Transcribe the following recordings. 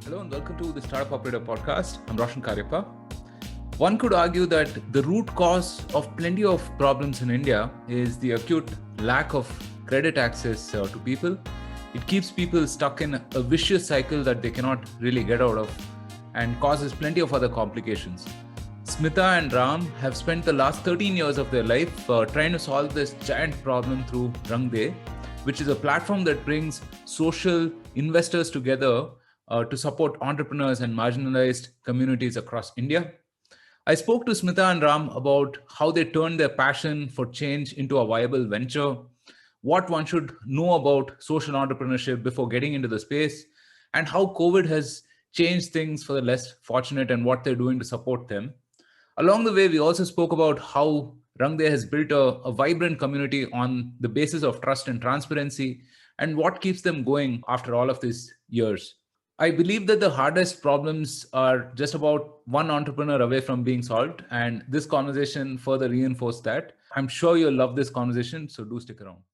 Hello and welcome to the Startup Operator podcast. I'm Roshan Cariappa. One could argue that the root cause of plenty of problems in India is the acute lack of credit access to people. It keeps people stuck in a vicious cycle that they cannot really get out of and causes plenty of other complications. Smita and Ram have spent the last 13 years of their life trying to solve this giant problem through Rangde, which is a platform that brings social investors together to support entrepreneurs and marginalized communities across India. I spoke to Smita and Ram about how they turned their passion for change into a viable venture, what one should know about social entrepreneurship before getting into the space, and how COVID has changed things for the less fortunate and what they're doing to support them. Along the way, we also spoke about how Rangde has built a vibrant community on the basis of trust and transparency and what keeps them going after all of these years. I believe that the hardest problems are just about one entrepreneur away from being solved. And this conversation further reinforced that. I'm sure you'll love this conversation, so do stick around.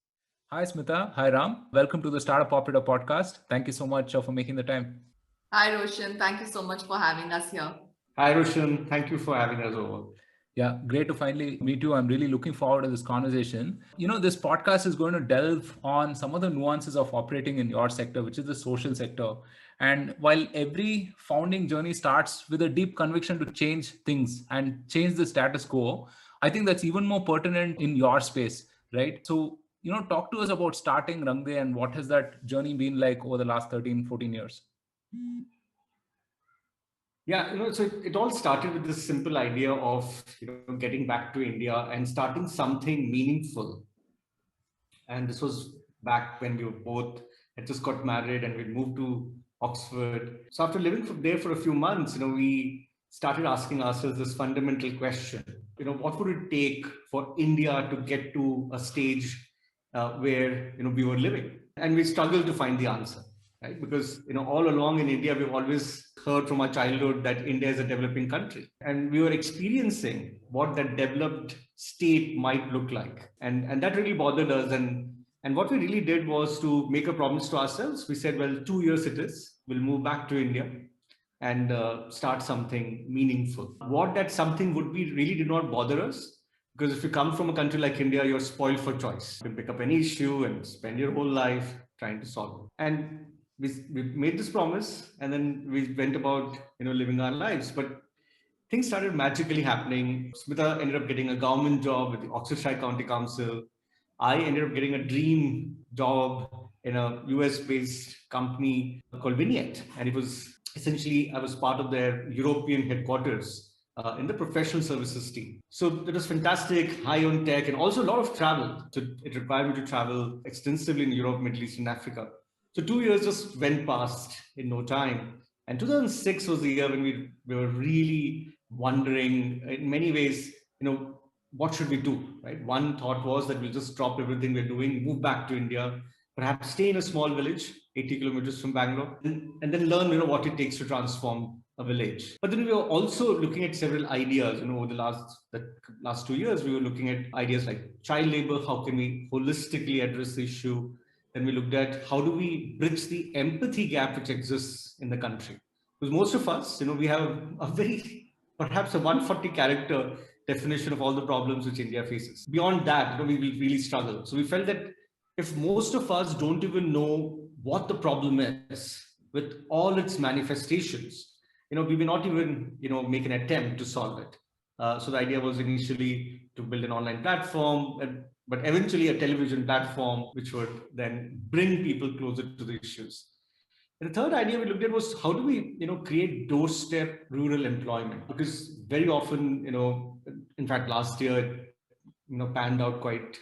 Hi, Smita. Hi, Ram. Welcome to the Startup Operator podcast. Thank you so much for making the time. Hi, Roshan. Thank you so much for having us here. Hi, Roshan. Thank you for having us over. Yeah, great to finally meet you. I'm really looking forward to this conversation. This podcast is going to delve on some of the nuances of operating in your sector, which is the social sector. And while every founding journey starts with a deep conviction to change things and change the status quo, I think that's even more pertinent in your space, right? So, talk to us about starting Rangde and what has that journey been like over the last 13, 14 years? Yeah, so it all started with this simple idea of getting back to India and starting something meaningful. And this was back when we were both had just got married and we'd moved to Oxford. So after living there for a few months, we started asking ourselves this fundamental question: what would it take for India to get to a stage where we were living? And we struggled to find the answer. Right? Because all along in India, we've always heard from our childhood that India is a developing country, and we were experiencing what that developed state might look like, and that really bothered us. And what we really did was to make a promise to ourselves. We said, well, 2 years it is. We'll move back to India and start something meaningful. What that something would be really did not bother us. Because if you come from a country like India, you're spoiled for choice. You can pick up any issue and spend your whole life trying to solve it. And we made this promise, and then we went about living our lives. But things started magically happening. Smita ended up getting a government job with the Oxfordshire County Council. I ended up getting a dream job in a US-based company called Vignette, and it was essentially I was part of their European headquarters in the professional services team. So it was fantastic, high on tech, and also a lot of travel. So it required me to travel extensively in Europe, Middle East, and Africa. So 2 years just went past in no time. And 2006 was the year when we were really wondering, in many ways, what should we do, right? One thought was that we'll just drop everything we're doing, move back to India, perhaps stay in a small village, 80 kilometers from Bangalore, and then learn, what it takes to transform a village. But then we were also looking at several ideas, over the last 2 years, we were looking at ideas like child labor. How can we holistically address the issue? Then we looked at how do we bridge the empathy gap which exists in the country. Because most of us, we have perhaps a 140 character definition of all the problems which India faces. Beyond that, we will really struggle. So we felt that if most of us don't even know what the problem is with all its manifestations, we may not even, make an attempt to solve it. So the idea was initially to build an online platform, but eventually a television platform which would then bring people closer to the issues. And the third idea we looked at was how do we, create doorstep rural employment? Because very often, in fact, last year, panned out quite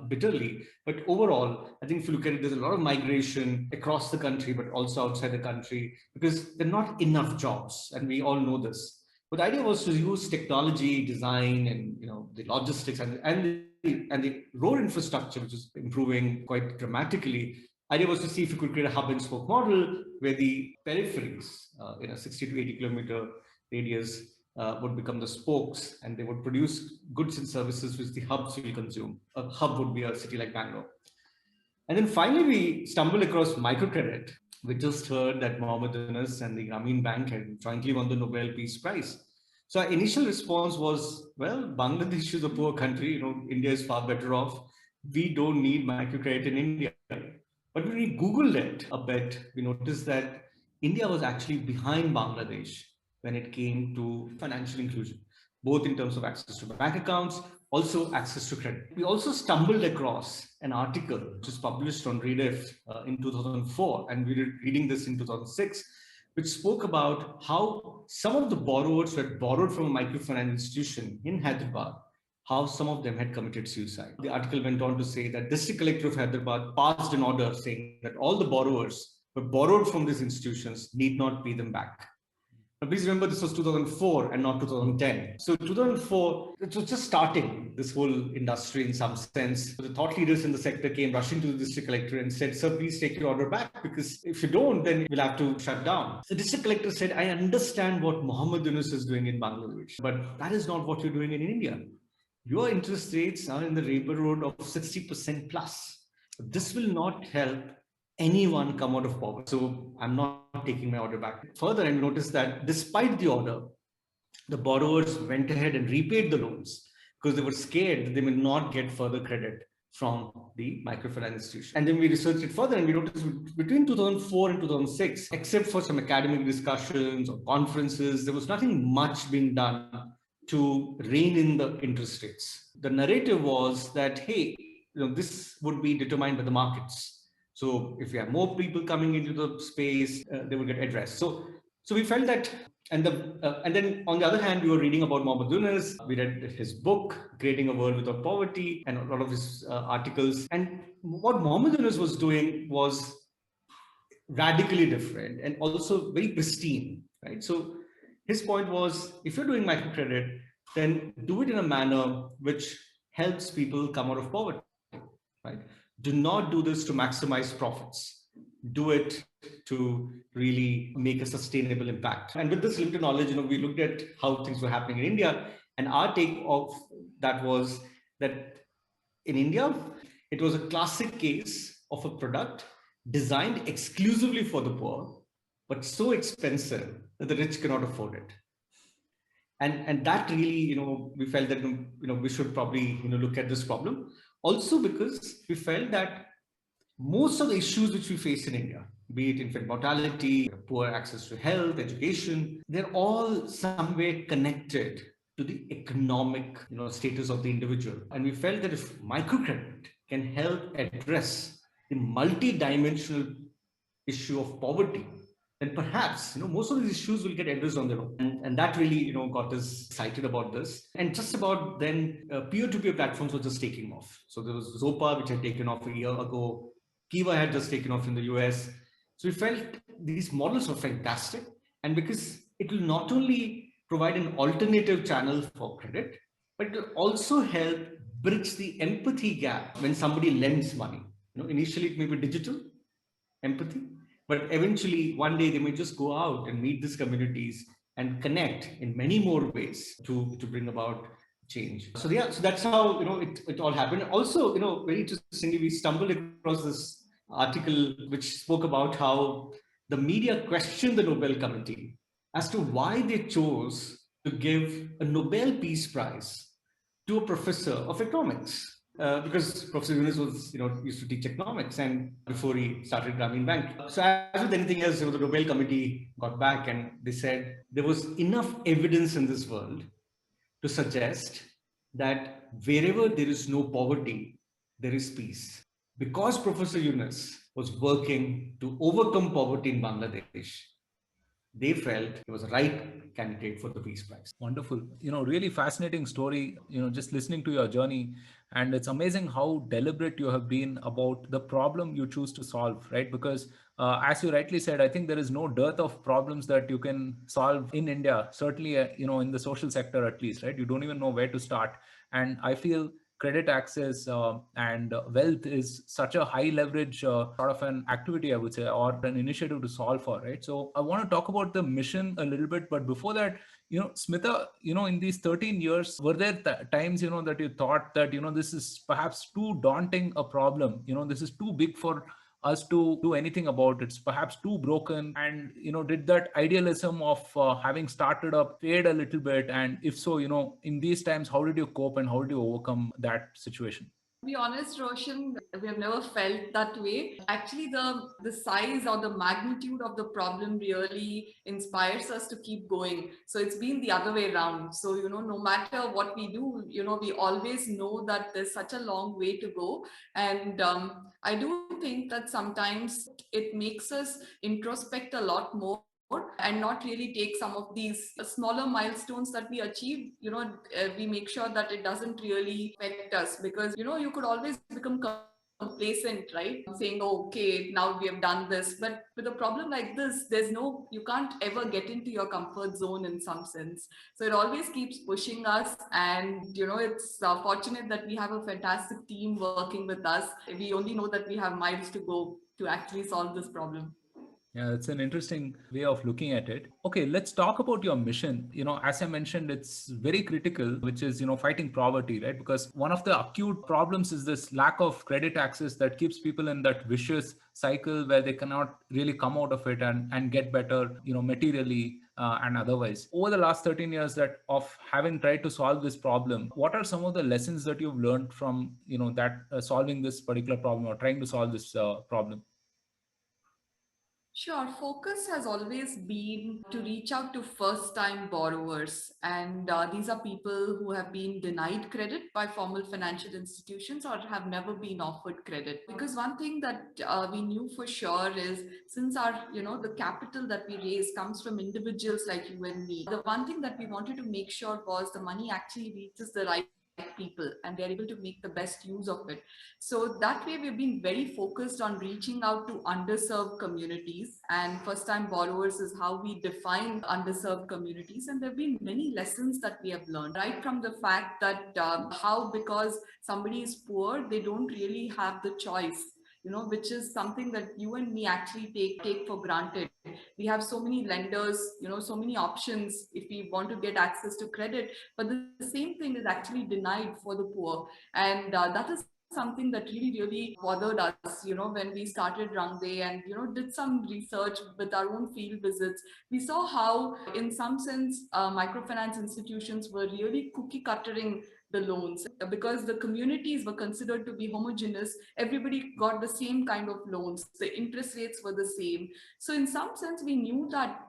bitterly. But overall, I think if you look at it, there's a lot of migration across the country, but also outside the country, because there are not enough jobs, and we all know this. But the idea was to use technology, design, and the logistics and the road infrastructure, which is improving quite dramatically. Idea was to see if we could create a hub and spoke model where the peripheries in a 60 to 80 kilometer radius would become the spokes, and they would produce goods and services which the hubs will consume. A hub would be a city like Bangalore. And then finally, we stumbled across microcredit, We just heard that Mohammed Yunus and the Grameen Bank had jointly won the Nobel Peace Prize. So our initial response was, well, Bangladesh is a poor country. India is far better off. We don't need microcredit in India. But when we Googled it a bit, we noticed that India was actually behind Bangladesh when it came to financial inclusion, both in terms of access to bank accounts, also access to credit. We also stumbled across an article which was published on Rediff in 2004, and we were reading this in 2006, which spoke about how some of the borrowers who had borrowed from a microfinance institution in Hyderabad, how some of them had committed suicide. The article went on to say that District Collector of Hyderabad passed an order saying that all the borrowers who borrowed from these institutions need not pay them back. Now, please remember this was 2004 and not 2010. So 2004, it was just starting this whole industry in some sense. The thought leaders in the sector came rushing to the district collector and said, sir, please take your order back, because if you don't, then we'll have to shut down. The district collector said, I understand what Mohammed Yunus is doing in Bangladesh, but that is not what you're doing in India. Your interest rates are in the neighborhood of 60% plus. This will not help anyone come out of poverty. So I'm not taking my order back. Further, I noticed that despite the order, the borrowers went ahead and repaid the loans because they were scared that they may not get further credit from the microfinance institution. And then we researched it further, and we noticed between 2004 and 2006, except for some academic discussions or conferences, there was nothing much being done to rein in the interest rates. The narrative was that, hey, this would be determined by the markets. So if we have more people coming into the space, they will get addressed. So we felt that, and then on the other hand, we were reading about Mohammed Yunus. We read his book, Creating a World Without Poverty, and a lot of his articles. And what Mohammed Yunus was doing was radically different and also very pristine, right? So his point was, if you're doing microcredit, then do it in a manner which helps people come out of poverty, right? Do not do this to maximize profits. Do it to really make a sustainable impact. And with this limited knowledge, we looked at how things were happening in India, and our take of that was that in India, it was a classic case of a product designed exclusively for the poor, but so expensive that the rich cannot afford it. And that really, we felt that, we should probably, look at this problem. Also because we felt that most of the issues which we face in India, be it infant mortality, poor access to health, education, they're all somewhere connected to the economic, status of the individual. And we felt that if microcredit can help address the multi-dimensional issue of poverty, then perhaps most of these issues will get addressed on their own. And that really got us excited about this. And just about then, peer-to-peer platforms were just taking off. So there was Zopa, which had taken off a year ago. Kiva had just taken off in the US. So we felt these models were fantastic. And because it will not only provide an alternative channel for credit, but it will also help bridge the empathy gap when somebody lends money. Initially it may be digital empathy, but eventually one day they may just go out and meet these communities and connect in many more ways to bring about change. So that's how it all happened. Also, very interestingly, we stumbled across this article which spoke about how the media questioned the Nobel Committee as to why they chose to give a Nobel Peace Prize to a professor of economics. Because Professor Yunus was, used to teach economics, and before he started Grameen Bank. So as with anything else, the Nobel Committee got back and they said there was enough evidence in this world to suggest that wherever there is no poverty, there is peace. Because Professor Yunus was working to overcome poverty in Bangladesh, they felt he was the right candidate for the Peace Prize. Wonderful. Really fascinating story, just listening to your journey. And it's amazing how deliberate you have been about the problem you choose to solve, right? Because as you rightly said, I think there is no dearth of problems that you can solve in India, certainly, in the social sector at least, right? You don't even know where to start. And I feel credit access and wealth is such a high leverage sort of an activity, I would say, or an initiative to solve for, right? So I want to talk about the mission a little bit, but before that, Smita, in these 13 years, were there times, that you thought that, this is perhaps too daunting a problem, this is too big for us to do anything about it. It's perhaps too broken. And did that idealism of having started up fade a little bit? And if so, in these times, how did you cope and how did you overcome that situation? To be honest, Roshan, we have never felt that way. Actually, the size or the magnitude of the problem really inspires us to keep going. So it's been the other way around. So, no matter what we do, we always know that there's such a long way to go. And I do think that sometimes it makes us introspect a lot more and not really take some of these smaller milestones that we achieve. We make sure that it doesn't really affect us, because you could always become complacent, right? Saying, oh, okay, now we have done this. But with a problem like this, you can't ever get into your comfort zone in some sense. So it always keeps pushing us. And it's fortunate that we have a fantastic team working with us. We only know that we have miles to go to actually solve this problem. Yeah, it's an interesting way of looking at it. Okay, let's talk about your mission. As I mentioned, it's very critical, which is, fighting poverty, right? Because one of the acute problems is this lack of credit access that keeps people in that vicious cycle where they cannot really come out of it and get better, materially and otherwise. Over the last 13 years that of having tried to solve this problem, what are some of the lessons that you've learned from, that solving this particular problem or trying to solve this problem? Sure. Focus has always been to reach out to first time borrowers. And these are people who have been denied credit by formal financial institutions or have never been offered credit. Because one thing that we knew for sure is, since the capital that we raise comes from individuals like you and me, the one thing that we wanted to make sure was the money actually reaches the right people and they're able to make the best use of it. So that way we've been very focused on reaching out to underserved communities, and first time borrowers is how we define underserved communities. And there have been many lessons that we have learned, right from the fact that how, because somebody is poor, they don't really have the choice, which is something that you and me actually take for granted. We have so many lenders, so many options if we want to get access to credit, but the same thing is actually denied for the poor. And that is something that really bothered us, when we started Rangde and, did some research with our own field visits. We saw how, in some sense, microfinance institutions were really cookie cuttering the loans, because the communities were considered to be homogeneous. Everybody got the same kind of loans. The interest rates were the same. So in some sense, we knew that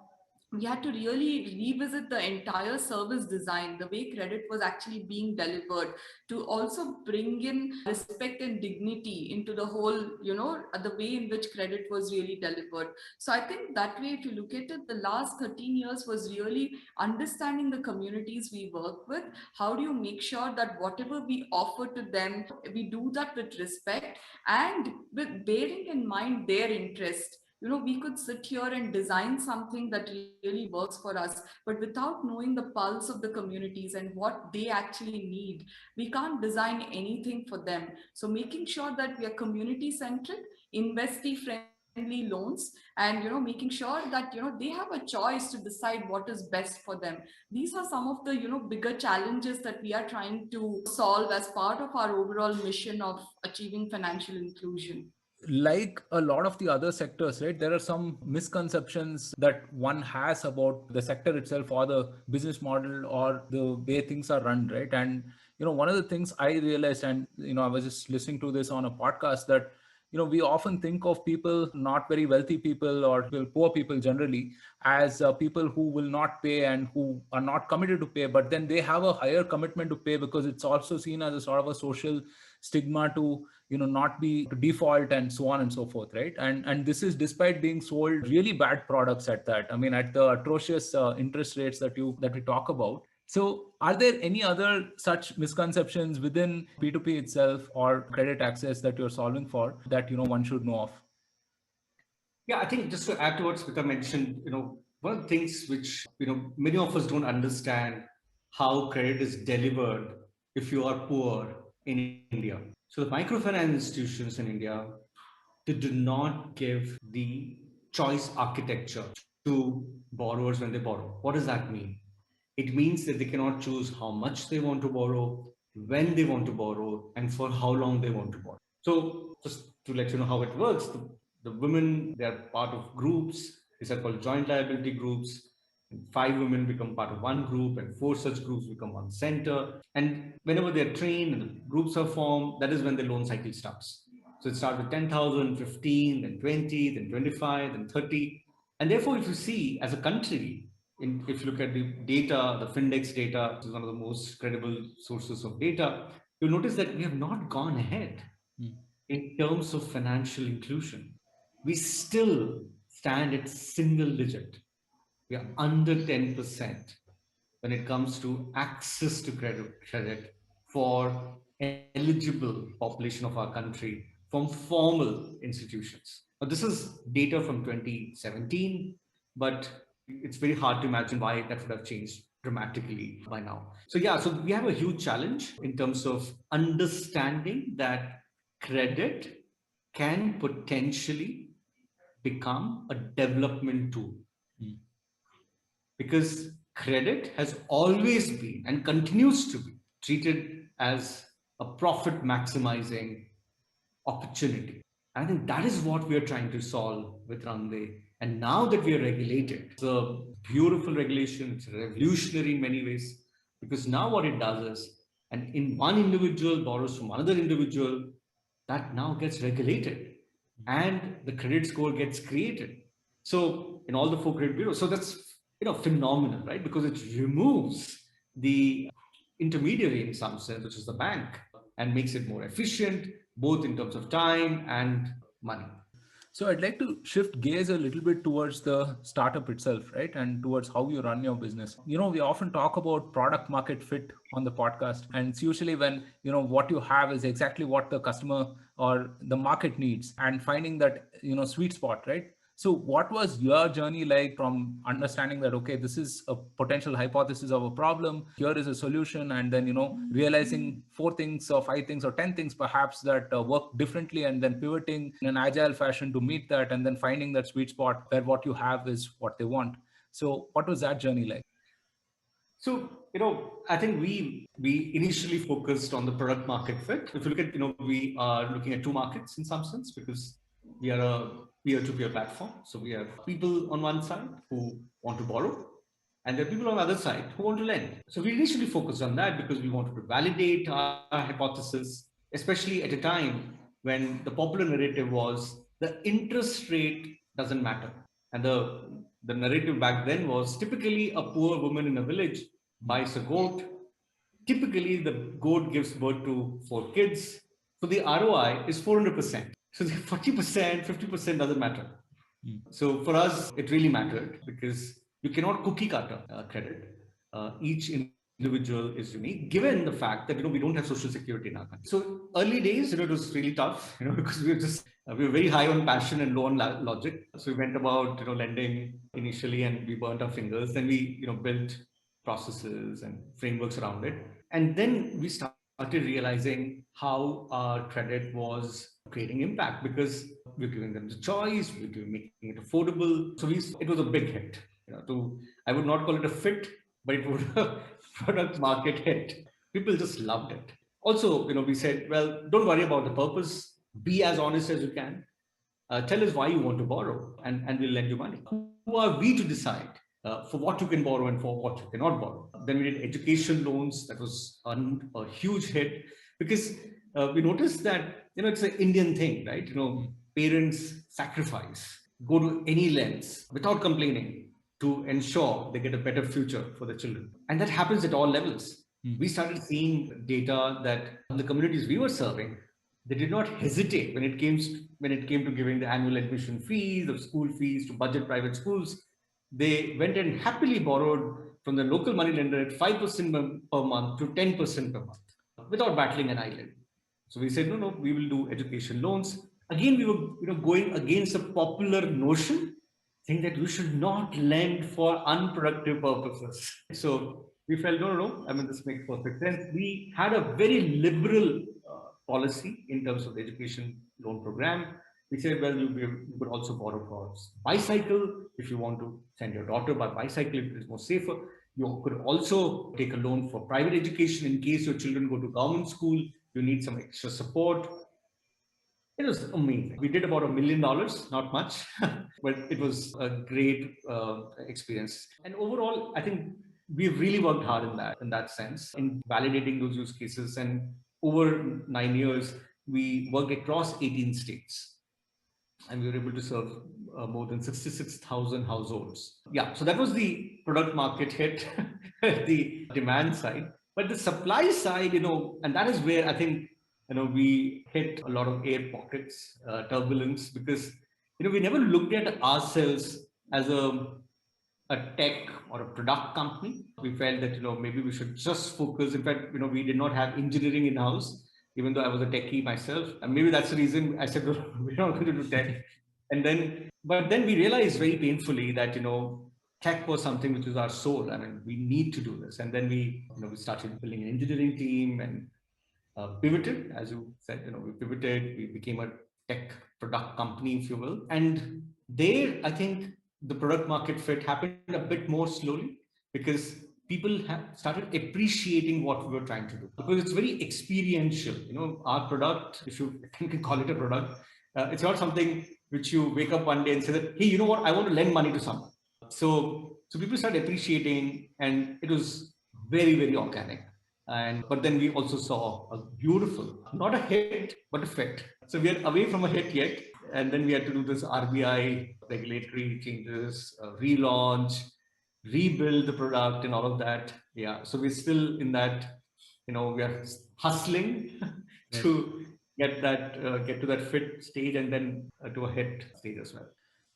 we had to really revisit the entire service design, the way credit was actually being delivered, to also bring in respect and dignity into the whole, the way in which credit was really delivered. So I think that way, if you look at it, the last 13 years was really understanding the communities we work with. How do you make sure that whatever we offer to them, we do that with respect and with bearing in mind their interest? We could sit here and design something that really works for us, but without knowing the pulse of the communities and what they actually need, we can't design anything for them. So making sure that we are community centric, investee friendly loans, and making sure that they have a choice to decide what is best for them. These are some of the bigger challenges that we are trying to solve as part of our overall mission of achieving financial inclusion. Like a lot of the other sectors, right, there are some misconceptions that one has about the sector itself or the business model or the way things are run, right? And one of the things I realized, and I was just listening to this on a podcast, that we often think of people, not very wealthy people or poor people generally, as people who will not pay and who are not committed to pay, but then they have a higher commitment to pay because it's also seen as a sort of a social stigma to not be to default and so on and so forth, right? And this is despite being sold really bad products at that, I mean, at the atrocious interest rates that we talk about. So are there any other such misconceptions within P2P itself or credit access that you're solving for that one should know of? Yeah, I think just to add to what Smita mentioned, one of the things which, many of us don't understand how credit is delivered if you are poor in India. So the microfinance institutions in India, they do not give the choice architecture to borrowers when they borrow. What does that mean? It means that they cannot choose how much they want to borrow, when they want to borrow, and for how long they want to borrow. So just to let you know how it works, The women, they are part of groups. These are called joint liability groups. And 5 women become part of one group, and 4 such groups become one center. And whenever they're trained and the groups are formed, that is when the loan cycle starts. So it starts with 10,000, 15, then 20, then 25, then 30. And therefore, if you see as a country, if you look at the data, the Findex data, which is one of the most credible sources of data, you'll notice that we have not gone ahead in terms of financial inclusion. We still stand at single digit. We are under 10% when it comes to access to credit for eligible population of our country from formal institutions. Now, this is data from 2017, but it's very hard to imagine why that would have changed dramatically by now. So yeah, so we have a huge challenge in terms of understanding that credit can potentially become a development tool. Because credit has always been and continues to be treated as a profit maximizing opportunity. I think that is what we are trying to solve with Runway. And now that we are regulated, it's a beautiful regulation, it's revolutionary in many ways, because now what it does is, and in one individual borrows from another individual, that now gets regulated and the credit score gets created. So in all the 4 credit bureaus, so that's phenomenal, right? Because it removes the intermediary in some sense, which is the bank, and makes it more efficient, both in terms of time and money. So I'd like to shift gears a little bit towards the startup itself, right? And towards how you run your business. We often talk about product market fit on the podcast. And it's usually when, what you have is exactly what the customer or the market needs, and finding that, sweet spot, right? So what was your journey like from understanding that, okay, this is a potential hypothesis of a problem, here is a solution, and then, realizing 4 things or 5 things or 10 things perhaps that work differently, and then pivoting in an agile fashion to meet that, and then finding that sweet spot where what you have is what they want. So what was that journey like? So, I think we initially focused on the product market fit. If you look at, we are looking at 2 markets in some sense, because we are a peer-to-peer platform. So we have people on one side who want to borrow, and there are people on the other side who want to lend. So we initially focused on that because we wanted to validate our hypothesis, especially at a time when the popular narrative was the interest rate doesn't matter. And the narrative back then was typically a poor woman in a village buys a goat. Typically, the goat gives birth to 4 kids. So the ROI is 400%. So the 40%, 50% doesn't matter. So for us, it really mattered because you cannot cookie cutter credit. Each individual is unique, given the fact that we don't have social security in our country. So early days, it was really tough, because we were very high on passion and low on logic. So we went about lending initially, and we burnt our fingers. Then we built processes and frameworks around it, and then we started realizing how our credit was creating impact, because we're giving them the choice, we're making it affordable. So it was a big hit. I would not call it a fit, but it was a product market hit. People just loved it. Also, we said, well, don't worry about the purpose. Be as honest as you can. Tell us why you want to borrow, and we'll lend you money. Who are we to decide for what you can borrow and for what you cannot borrow? Then we did education loans. That was a huge hit, because we noticed that it's an Indian thing, right? Parents sacrifice, go to any lengths without complaining to ensure they get a better future for the children, and that happens at all levels. We started seeing data that the communities we were serving, they did not hesitate when it came to giving the annual admission fees, the school fees, to budget private schools. They went and happily borrowed from the local money lender at 5% per month to 10% per month without battling an eyelid. So we said, no, we will do education loans. Again, we were going against a popular notion, saying that we should not lend for unproductive purposes. So we felt, no. I mean, this makes perfect sense. We had a very liberal policy in terms of the education loan program. We said, well, you could also borrow for bicycle if you want to send your daughter by bicycle, if it is more safer. You could also take a loan for private education in case your children go to government school, you need some extra support. It was amazing. We did about $1 million, not much, but it was a great experience. And overall, I think we really worked hard in that sense, in validating those use cases. And over 9 years, we worked across 18 states, and we were able to serve more than 66,000 households. Yeah, so that was the product market hit, the demand side. But the supply side, and that is where I think, we hit a lot of air pockets, turbulence, because, we never looked at ourselves as a tech or a product company. We felt that, maybe we should just focus. In fact, we did not have engineering in house, even though I was a techie myself. And maybe that's the reason I said, we're not going to do tech. But then we realized very painfully that, tech was something which was our soul. I mean, we need to do this. And then we started building an engineering team and pivoted, as you said, we pivoted, we became a tech product company, if you will. And there, I think the product market fit happened a bit more slowly because people have started appreciating what we were trying to do, because it's very experiential. Our product, if you can call it a product, it's not something which you wake up one day and say that, hey, you know what, I want to lend money to someone. So people started appreciating, and it was very, very organic. But then we also saw a beautiful, not a hit, but a fit. So we are away from a hit yet. And then we had to do this RBI regulatory changes, relaunch, rebuild the product and all of that. Yeah. So we're still in that, we are hustling to get to that fit stage, and then to a hit stage as well.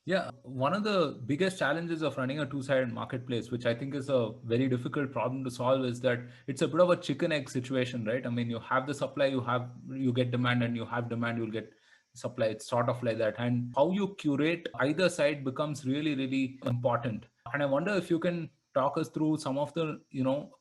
Yeah, one of the biggest challenges of running a two-sided marketplace, which I think is a very difficult problem to solve, is that it's a bit of a chicken egg situation, right? I mean, you have the supply, you get demand, and you have demand, you'll get supply. It's sort of like that. And how you curate either side becomes really, really important. And I wonder if you can talk us through some of the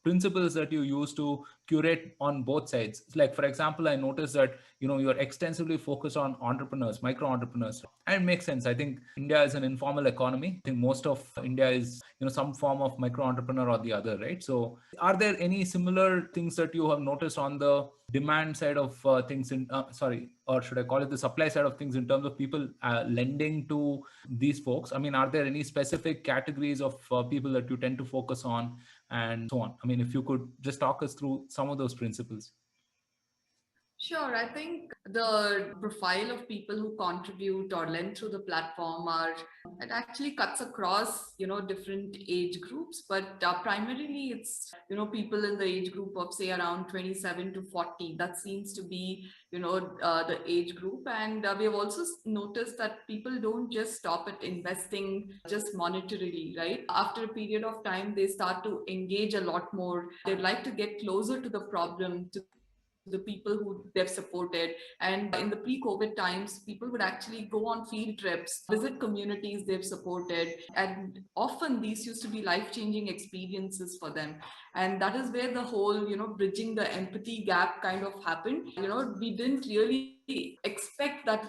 principles that you use to curate on both sides. Like, for example, I noticed that you're extensively focused on entrepreneurs, micro entrepreneurs, and it makes sense. I think India is an informal economy. I think most of India is some form of micro entrepreneur or the other, right? So are there any similar things that you have noticed on the demand side of things or should I call it the supply side of things, in terms of people lending to these folks? I mean, are there any specific categories of people that you tend to focus on, and so on? I mean, if you could just talk us through some of those principles. Sure. I think the profile of people who contribute or lend through the platform it actually cuts across, different age groups, but primarily it's, people in the age group of say around 27 to 40. That seems to be, the age group. And we have also noticed that people don't just stop at investing just monetarily, right? After a period of time, they start to engage a lot more. They'd like to get closer to the problem, to the people who they've supported. And in the pre-COVID times, people would actually go on field trips, visit communities they've supported. And often these used to be life-changing experiences for them. And that is where the whole, bridging the empathy gap kind of happened. We didn't really expect that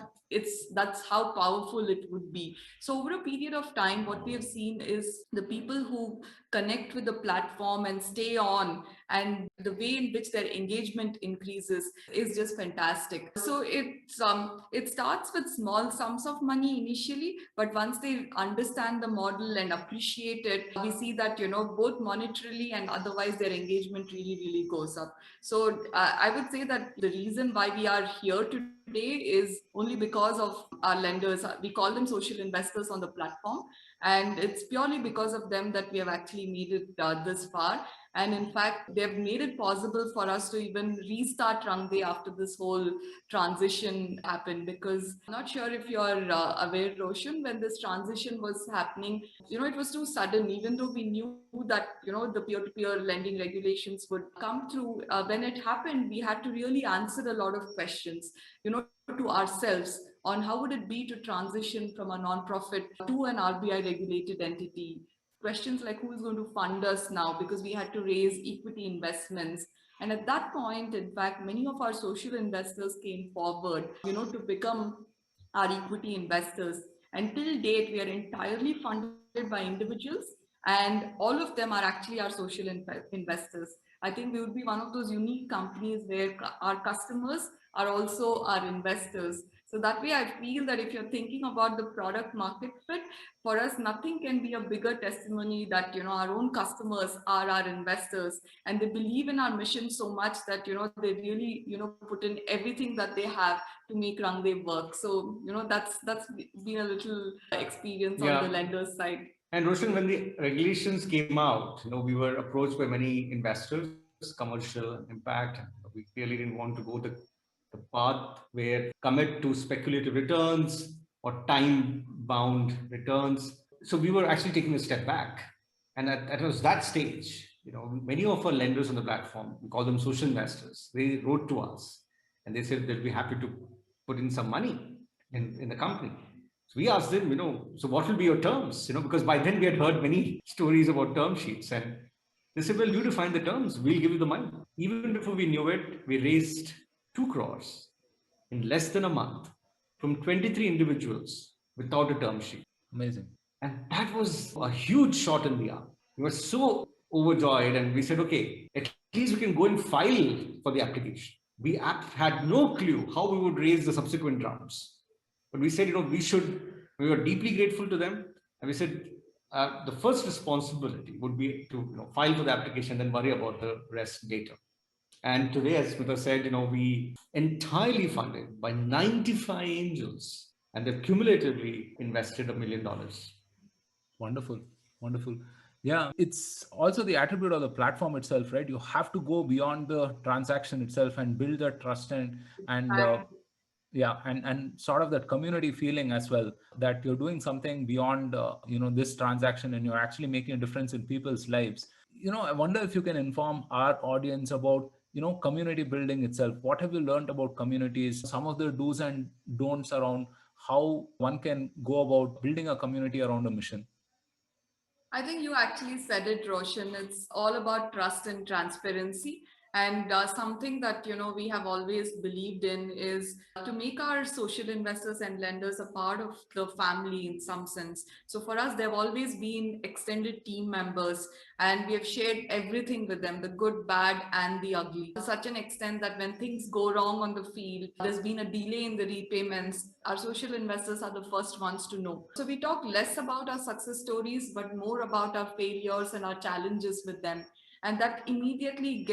that's how powerful it would be. So over a period of time, what we have seen is the people who connect with the platform and stay on, and the way in which their engagement increases is just fantastic. So it starts with small sums of money initially, but once they understand the model and appreciate it, we see that both monetarily and otherwise their engagement really goes up. So I would say that the reason why we are here today is only because of our lenders. We call them social investors on the platform, and it's purely because of them that we have actually made it this far. And in fact, they've made it possible for us to even restart Rangde after this whole transition happened. Because I'm not sure if you're aware, Roshan, when this transition was happening, it was too sudden. Even though we knew that, the peer-to-peer lending regulations would come through, when it happened, we had to really answer a lot of questions, to ourselves on how would it be to transition from a non-profit to an RBI regulated entity. Questions like who is going to fund us now, because we had to raise equity investments. And at that point, in fact, many of our social investors came forward, to become our equity investors. And till date, we are entirely funded by individuals, and all of them are actually our social investors. I think we would be one of those unique companies where our customers are also our investors. So that way, I feel that if you're thinking about the product market fit, for us, nothing can be a bigger testimony that, our own customers are our investors, and they believe in our mission so much that, they really, put in everything that they have to make Rangdev work. So, that's been a little experience on the lender's side. And Roshan, when the regulations came out, we were approached by many investors, commercial impact. We clearly didn't want to go the path where commit to speculative returns or time-bound returns. So we were actually taking a step back. And at was that stage, many of our lenders on the platform, we call them social investors, they wrote to us and they said they'll be happy to put in some money in the company. So we asked them, so what will be your terms? Because by then we had heard many stories about term sheets, and they said, well, you define the terms, we'll give you the money. Even before we knew it, we raised 2 crores in less than a month from 23 individuals without a term sheet. Amazing. And that was a huge shot in the arm. We were so overjoyed, and we said, okay, at least we can go and file for the application. We had no clue how we would raise the subsequent rounds. But we said, we were deeply grateful to them. And we said, the first responsibility would be to file for the application, then worry about the rest later. And today, as Smita said, we entirely funded by 95 angels, and they've cumulatively invested $1 million. Wonderful. Wonderful. Yeah, it's also the attribute of the platform itself, right? You have to go beyond the transaction itself and build that trust and yeah, and sort of that community feeling as well, that you're doing something beyond this transaction, and you're actually making a difference in people's lives. I wonder if you can inform our audience about community building itself. What have you learned about communities, some of the do's and don'ts around how one can go about building a community around a mission? I think you actually said it, Roshan. It's all about trust and transparency. And something that we have always believed in is to make our social investors and lenders a part of the family in some sense. So for us, they've always been extended team members, and we have shared everything with them, the good, bad, and the ugly, to such an extent that when things go wrong on the field, there's been a delay in the repayments, our social investors are the first ones to know. So we talk less about our success stories, but more about our failures and our challenges with them. And that immediately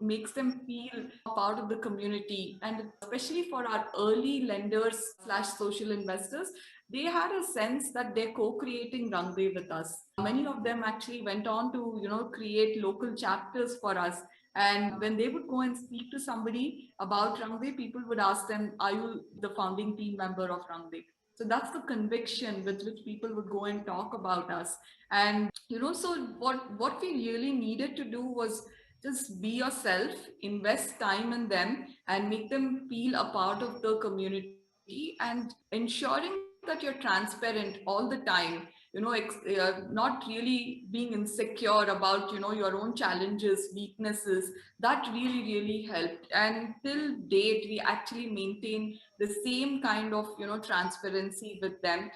makes them feel a part of the community. And especially for our early lenders slash social investors, they had a sense that they're co-creating Rangdev with us. Many of them actually went on to create local chapters for us. And when they would go and speak to somebody about Rangdev, people would ask them, are you the founding team member of Rangdev? So that's the conviction with which people would go and talk about us. And so what we really needed to do was just be yourself, invest time in them, and make them feel a part of the community, and ensuring that you're transparent all the time. Not really being insecure about your own challenges, weaknesses. That really helped, and till date we actually maintain the same kind of transparency with them.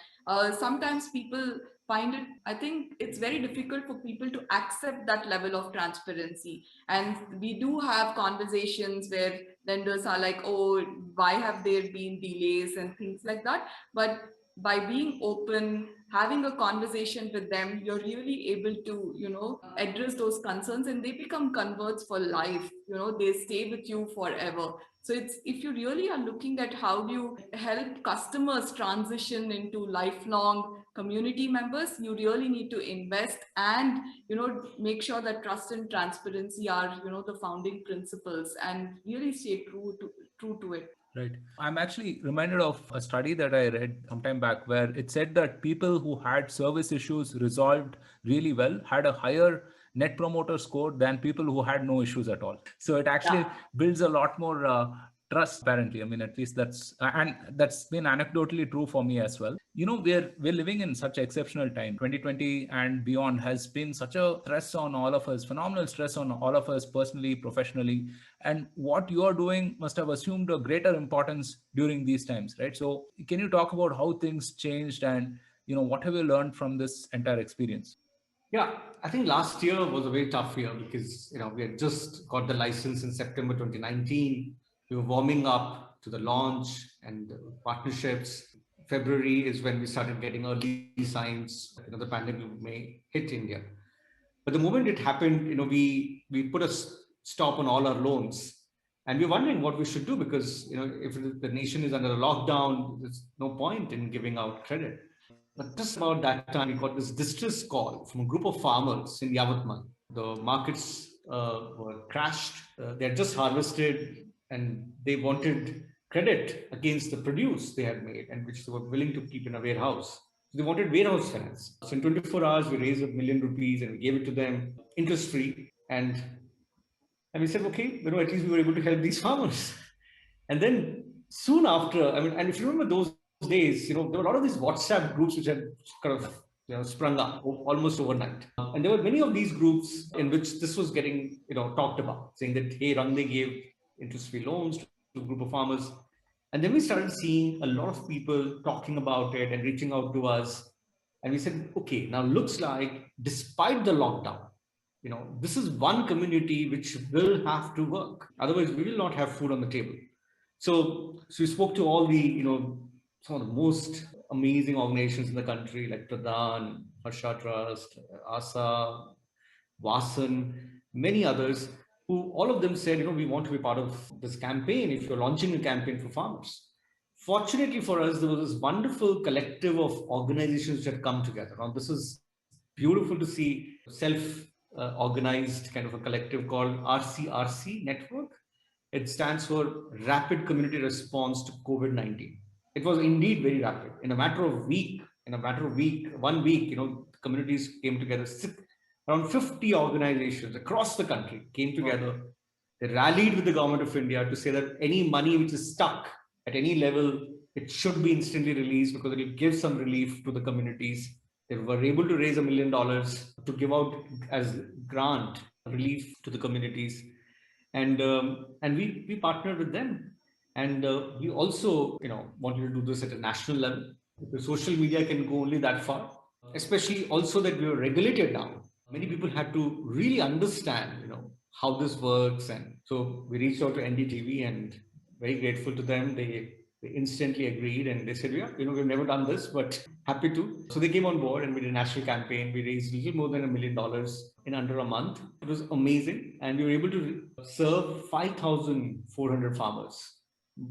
Sometimes people find it, I think it's very difficult for people to accept that level of transparency, and we do have conversations where lenders are like, oh, why have there been delays and things like that. But by being open, having a conversation with them, you're really able to address those concerns, and they become converts for life. They stay with you forever. So it's, if you really are looking at how do you help customers transition into lifelong community members, you really need to invest and make sure that trust and transparency are the founding principles, and really stay true to it. Right. I'm actually reminded of a study that I read some time back where it said that people who had service issues resolved really well had a higher net promoter score than people who had no issues at all. So it actually builds a lot more trust, apparently. I mean, at least and that's been anecdotally true for me as well. We're living in such exceptional time. 2020 and beyond has been such a stress on all of us, phenomenal stress on all of us personally, professionally. And what you are doing must have assumed a greater importance during these times, right? So can you talk about how things changed, and what have you learned from this entire experience? Yeah, I think last year was a very tough year because we had just got the license in September 2019. We were warming up to the launch and partnerships. February is when we started getting early signs, the pandemic may hit India. But the moment it happened, we put a stop on all our loans, and we're wondering what we should do because if the nation is under a lockdown, there's no point in giving out credit. But just about that time, we got this distress call from a group of farmers in Yavatmal. The markets were crashed. They had just harvested and they wanted credit against the produce they had made and which they were willing to keep in a warehouse. So they wanted warehouse finance. So in 24 hours, we raised ₹1,000,000 and we gave it to them interest free. And we said, okay, at least we were able to help these farmers. And then soon after, and if you remember those days, there were a lot of these WhatsApp groups which had kind of sprung up almost overnight. And there were many of these groups in which this was getting, talked about, saying that, hey, Rangde gave interest-free loans to a group of farmers. And then we started seeing a lot of people talking about it and reaching out to us. And we said, okay, now looks like despite the lockdown, this is one community which will have to work. Otherwise, we will not have food on the table. So we spoke to all the, some of the most amazing organizations in the country, like Pradhan, Harsha Trust, ASA, Vasan, many others, who all of them said, we want to be part of this campaign if you're launching a campaign for farmers. Fortunately for us, there was this wonderful collective of organizations which had come together. Now, this is beautiful to see self-organized kind of a collective called RCRC Network. It stands for Rapid Community Response to COVID-19. It was indeed very rapid. In a matter of 1 week, communities came together. Around 50 organizations across the country came together. They rallied with the government of India to say that any money which is stuck at any level, it should be instantly released because it will give some relief to the communities. They were able to raise $1 million to give out as grant relief to the communities. And we partnered with them. And we also, wanted to do this at a national level. Because social media can go only that far, especially also that we were regulated now. Many people had to really understand, how this works. And so we reached out to NDTV and very grateful to them. They instantly agreed and they said, yeah, we've never done this, but happy to. So they came on board and we did a national campaign. We raised a little more than $1 million in under a month. It was amazing. And we were able to serve 5,400 farmers,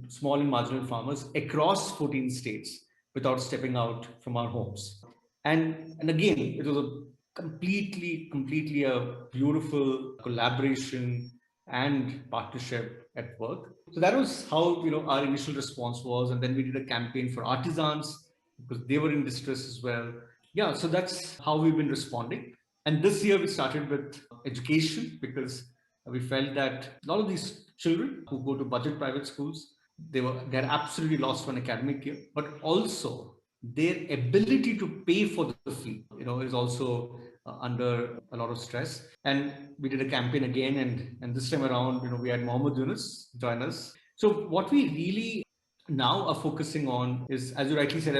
small and marginal farmers across 14 states without stepping out from our homes. And again, it was a completely a beautiful collaboration and partnership at work. So that was how our initial response was. And then we did a campaign for artisans because they were in distress as well. Yeah, so that's how we've been responding. And this year we started with education because we felt that a lot of these children who go to budget private schools, they're absolutely lost for an academic year, but also their ability to pay for the fee, is also under a lot of stress. And we did a campaign again, and this time around, we had Mohammed Yunus join us. So what we really now are focusing on is, as you rightly said,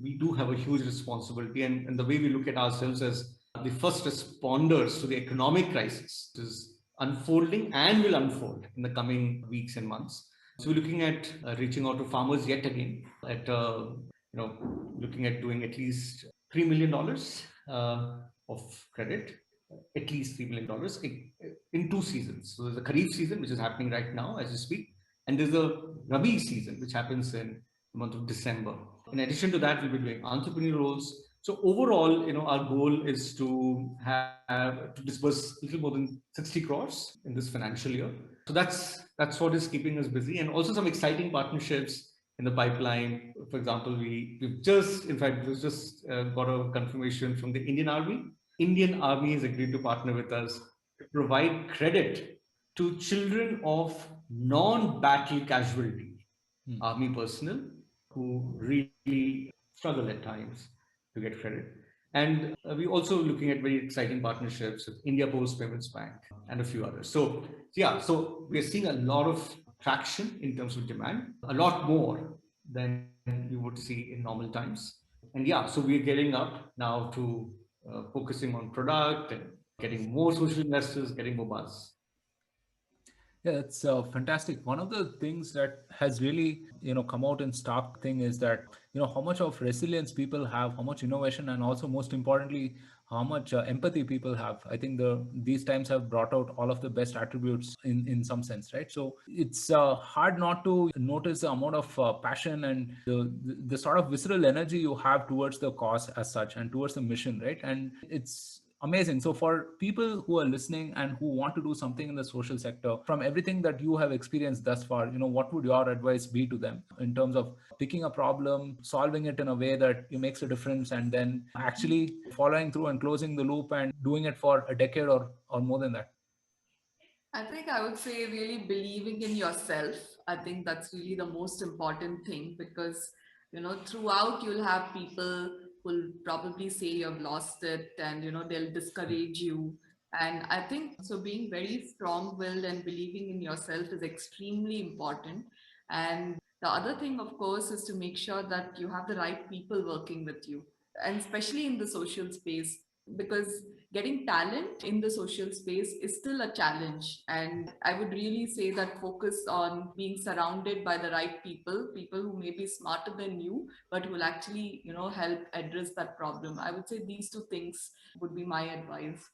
we do have a huge responsibility, and the way we look at ourselves as the first responders to the economic crisis is unfolding and will unfold in the coming weeks and months. So we're looking at reaching out to farmers yet again, at looking at doing at least $3 million of credit, at least $3 million in 2 seasons. So there's a Kharif season, which is happening right now as we speak, and there's a Rabi season, which happens in the month of December. In addition to that, we'll be doing entrepreneurial roles. So overall, our goal is to disburse a little more than 60 crores in this financial year. So that's what is keeping us busy, and also some exciting partnerships in the pipeline. For example, we've just got a confirmation from the Indian Army. Indian Army has agreed to partner with us to provide credit to children of non-battle casualty army personnel who really struggle at times to get credit. And we're also looking at very exciting partnerships with India Post Payments Bank and a few others. So we're seeing a lot of traction in terms of demand, a lot more than you would see in normal times. And so we're getting up now to focusing on product and getting more social investors, getting more buzz. Yeah, that's fantastic. One of the things that has really, come out in stark thing is that, how much of resilience people have, how much innovation, and also most importantly, how much empathy people have. I think these times have brought out all of the best attributes in some sense, right? So it's hard not to notice the amount of passion and the sort of visceral energy you have towards the cause as such and towards the mission, right? And it's amazing. So for people who are listening and who want to do something in the social sector, from everything that you have experienced thus far, what would your advice be to them in terms of picking a problem, solving it in a way that it makes a difference, and then actually following through and closing the loop and doing it for a decade or more than that? I think I would say really believing in yourself. I think that's really the most important thing, because, throughout you'll have people who'll probably say you've lost it, and, they'll discourage you. And I think so being very strong-willed and believing in yourself is extremely important. And the other thing, of course, is to make sure that you have the right people working with you, and especially in the social space, because getting talent in the social space is still a challenge. And I would really say that focus on being surrounded by the right people who may be smarter than you, but who will actually, help address that problem. I would say these two things would be my advice.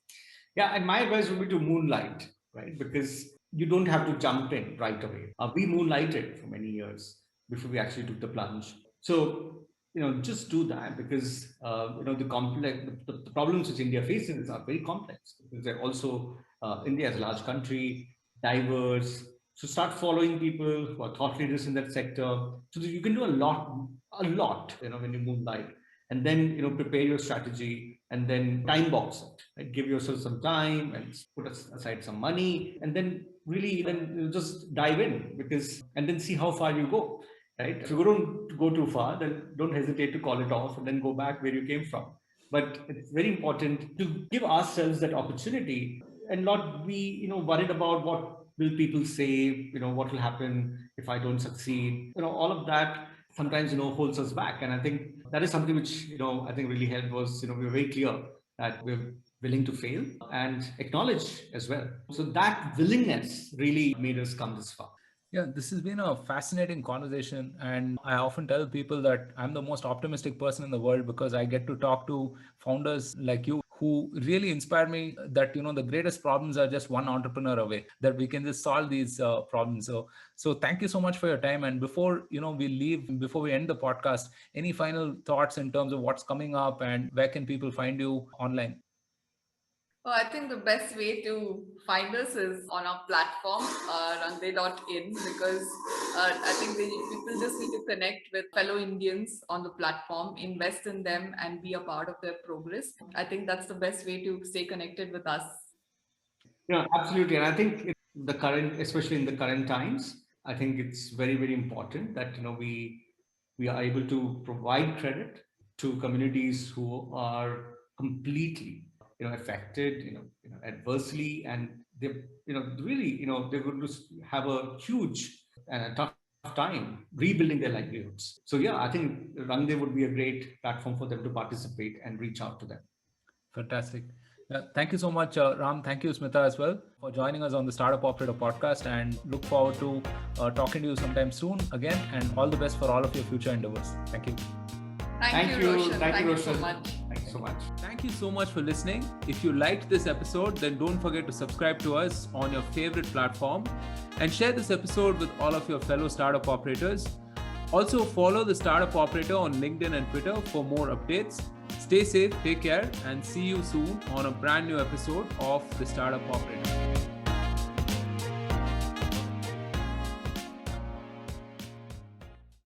Yeah, and my advice would be to moonlight, right? Because you don't have to jump in right away. We moonlighted for many years before we actually took the plunge. So, just do that, because, the complex, the problems which India faces are very complex, because they're also, India is a large country, diverse. So start following people who are thought leaders in that sector, so that you can do a lot, when you moonlight. And then, prepare your strategy, and then time box it, right? Give yourself some time and put aside some money, and then really then just dive in, and then see how far you go, right? If you don't go too far, then don't hesitate to call it off and then go back where you came from. But it's very important to give ourselves that opportunity and not be, worried about what will people say, what will happen if I don't succeed. All of that sometimes, holds us back. And I think that is something which, I think really helped was, we were very clear that we're willing to fail and acknowledge as well. So that willingness really made us come this far. Yeah, this has been a fascinating conversation. And I often tell people that I'm the most optimistic person in the world because I get to talk to founders like you who really inspire me that, the greatest problems are just one entrepreneur away, that we can just solve these problems. So thank you so much for your time. And before, we leave, before we end the podcast, any final thoughts in terms of what's coming up and where can people find you online? Well, I think the best way to find us is on our platform, runway.in, because I think people just need to connect with fellow Indians on the platform, invest in them, and be a part of their progress. I think that's the best way to stay connected with us. Yeah, absolutely. And I think especially in the current times, I think it's very, very important that, we are able to provide credit to communities who are completely, affected, adversely, and they, really, they're going to have a huge and a tough time rebuilding their livelihoods. So yeah, I think Runway would be a great platform for them to participate and reach out to them. Fantastic. Thank you so much, Ram. Thank you, Smita, as well, for joining us on the Startup Operator podcast, and look forward to talking to you sometime soon again, and all the best for all of your future endeavors. Thank you. Thank you, Roshan. Thank you so much. Thank you so much. Thank you so much for listening. If you liked this episode, then don't forget to subscribe to us on your favorite platform and share this episode with all of your fellow startup operators. Also, follow the Startup Operator on LinkedIn and Twitter for more updates. Stay safe, take care, and see you soon on a brand new episode of the Startup Operator.